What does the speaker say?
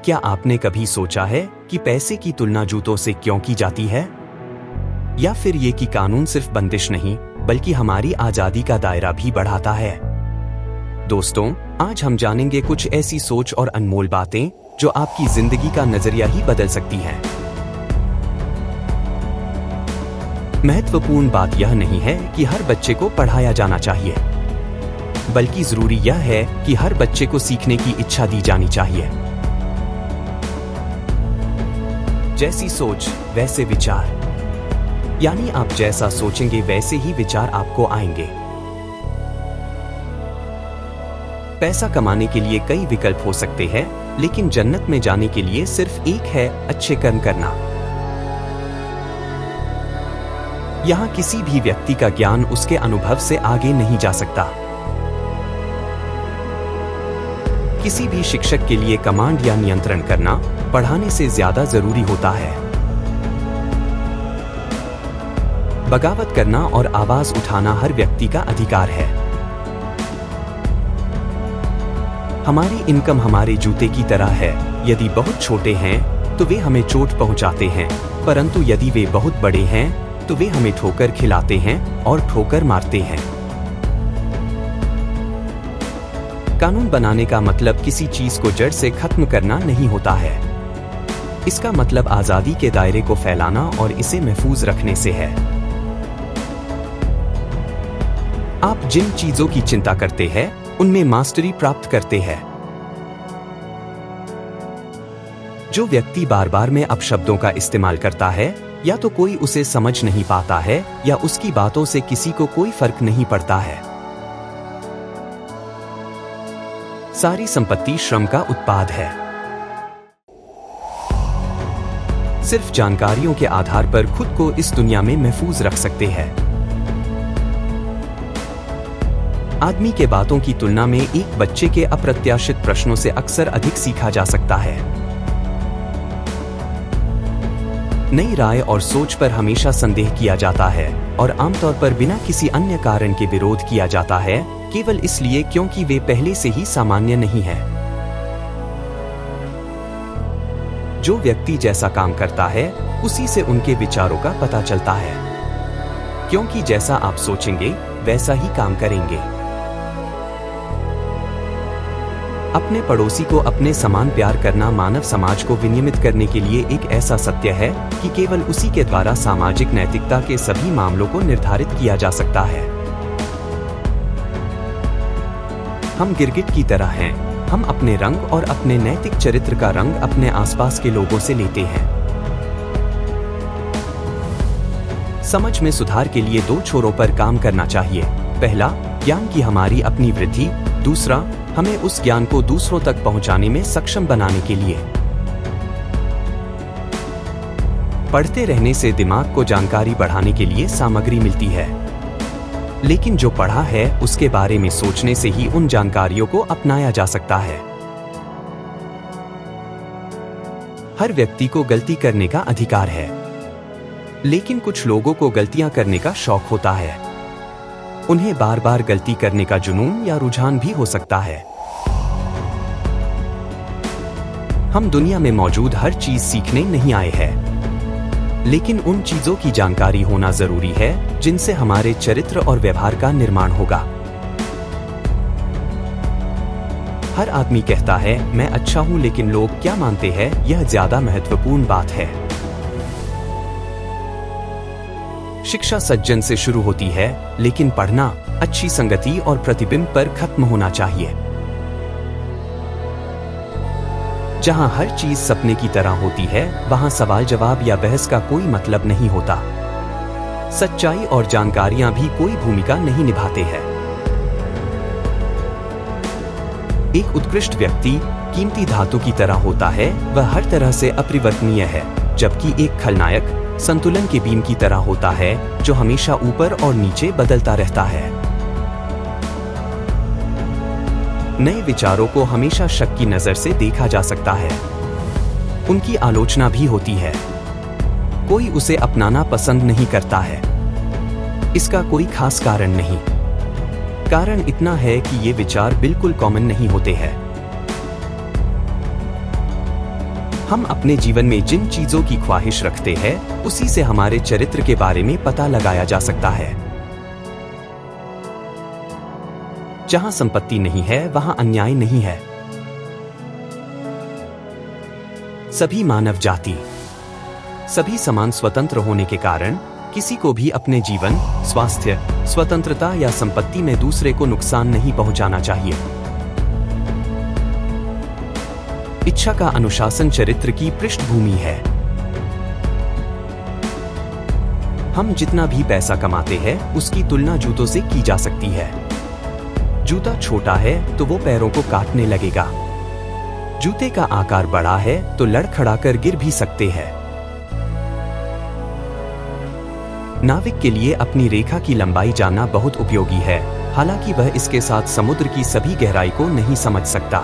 क्या आपने कभी सोचा है कि पैसे की तुलना जूतों से क्यों की जाती है? या फिर ये कि कानून सिर्फ बंदिश नहीं बल्कि हमारी आजादी का दायरा भी बढ़ाता है? दोस्तों, आज हम जानेंगे कुछ ऐसी सोच और अनमोल बातें जो आपकी जिंदगी का नजरिया ही बदल सकती हैं। महत्वपूर्ण बात यह नहीं है कि हर बच्चे को पढ़ाया जाना चाहिए, बल्कि जरूरी यह है कि हर बच्चे को सीखने की इच्छा दी जानी चाहिए। जैसी सोच वैसे विचार, यानी आप जैसा सोचेंगे वैसे ही विचार आपको आएंगे। पैसा कमाने के लिए कई विकल्प हो सकते हैं, लेकिन जन्नत में जाने के लिए सिर्फ एक है, अच्छे कर्म करना। यहां किसी भी व्यक्ति का ज्ञान उसके अनुभव से आगे नहीं जा सकता। किसी भी शिक्षक के लिए कमांड या नियंत्रण करना पढ़ाने से ज्यादा जरूरी होता है। बगावत करना और आवाज उठाना हर व्यक्ति का अधिकार है। हमारी इनकम हमारे जूते की तरह है, यदि बहुत छोटे हैं तो वे हमें चोट पहुंचाते हैं, परंतु यदि वे बहुत बड़े हैं तो वे हमें ठोकर खिलाते हैं और ठोकर मारते हैं। कानून बनाने का मतलब किसी चीज को जड़ से खत्म करना नहीं होता है। इसका मतलब आजादी के दायरे को फैलाना और इसे महफूज रखने से है। आप जिन चीजों की चिंता करते हैं उनमें मास्टरी प्राप्त करते हैं। जो व्यक्ति बार बार में अपशब्दों का इस्तेमाल करता है, या तो कोई उसे समझ नहीं पाता है या उसकी बातों से किसी को कोई फर्क नहीं पड़ता है। सारी संपत्ति श्रम का उत्पाद है। सिर्फ जानकारियों के आधार पर खुद को इस दुनिया में महफूज रख सकते हैं। आदमी के बातों की तुलना में एक बच्चे के अप्रत्याशित प्रश्नों से अक्सर अधिक सीखा जा सकता है। नई राय और सोच पर हमेशा संदेह किया जाता है और आमतौर पर बिना किसी अन्य कारण के विरोध किया जाता है, केवल इसलिए क्योंकि वे पहले से ही सामान्य नहीं है। जो व्यक्ति जैसा काम करता है उसी से उनके विचारों का पता चलता है, क्योंकि जैसा आप सोचेंगे वैसा ही काम करेंगे। अपने पड़ोसी को अपने समान प्यार करना मानव समाज को विनियमित करने के लिए एक ऐसा सत्य है कि केवल उसी के द्वारा सामाजिक नैतिकता के सभी मामलों को निर्धारित किया जा सकता है। हम गिरगिट की तरह हैं, हम अपने रंग और अपने नैतिक चरित्र का रंग अपने आसपास के लोगों से लेते हैं। समझ में सुधार के लिए दो छोरों पर काम करना चाहिए। पहला, ज्ञान की हमारी अपनी वृद्धि। दूसरा, हमें उस ज्ञान को दूसरों तक पहुंचाने में सक्षम बनाने के लिए। पढ़ते रहने से दिमाग को जानकारी बढ़ाने के लिए सामग्री मिलती है, लेकिन जो पढ़ा है उसके बारे में सोचने से ही उन जानकारियों को अपनाया जा सकता है। हर व्यक्ति को गलती करने का अधिकार है, लेकिन कुछ लोगों को गलतियां करने का शौक होता है। उन्हें बार बार गलती करने का जुनून या रुझान भी हो सकता है। हम दुनिया में मौजूद हर चीज सीखने नहीं आए हैं, लेकिन उन चीजों की जानकारी होना जरूरी है जिनसे हमारे चरित्र और व्यवहार का निर्माण होगा। हर आदमी कहता है मैं अच्छा हूं, लेकिन लोग क्या मानते हैं यह ज्यादा महत्वपूर्ण बात है। शिक्षा सज्जन से शुरू होती है, लेकिन पढ़ना अच्छी संगति और प्रतिबिंब पर खत्म होना चाहिए। जहां हर चीज सपने की तरह होती है, वहां सवाल जवाब या बहस का कोई मतलब नहीं होता। सच्चाई और जानकारियां भी कोई भूमिका नहीं निभाते हैं। एक उत्कृष्ट व्यक्ति कीमती धातु की तरह होता है, वह हर तरह से अपरिवर्तनीय है, जबकि एक खलनायक संतुलन के बीम की तरह होता है, जो हमेशा ऊपर और नीचे बदलता रहता है। नए विचारों को हमेशा शक की नजर से देखा जा सकता है। उनकी आलोचना भी होती है। कोई उसे अपनाना पसंद नहीं करता है। इसका कोई खास कारण नहीं। कारण इतना है कि ये विचार बिल्कुल कॉमन नहीं होते हैं। हम अपने जीवन में जिन चीजों की ख्वाहिश रखते हैं, उसी से हमारे चरित्र के बारे में पता लगाया जा सकता है। जहां संपत्ति नहीं है, वहां अन्याय नहीं है। सभी मानव जाति, सभी समान स्वतंत्र होने के कारण किसी को भी अपने जीवन, स्वास्थ्य, स्वतंत्रता या संपत्ति में दूसरे को नुकसान नहीं पहुंचाना चाहिए। इच्छा का अनुशासन चरित्र की पृष्ठभूमि है। हम जितना भी पैसा कमाते हैं, उसकी तुलना जूतों से की जा सकती है। जूता छोटा है तो वो पैरों को काटने लगेगा। जूते का आकार बड़ा है तो लड़खड़ाकर गिर भी सकते हैं। नाविक के लिए अपनी रेखा की लंबाई जानना बहुत उपयोगी है, हालांकि वह इसके साथ समुद्र की सभी गहराई को नहीं समझ सकता।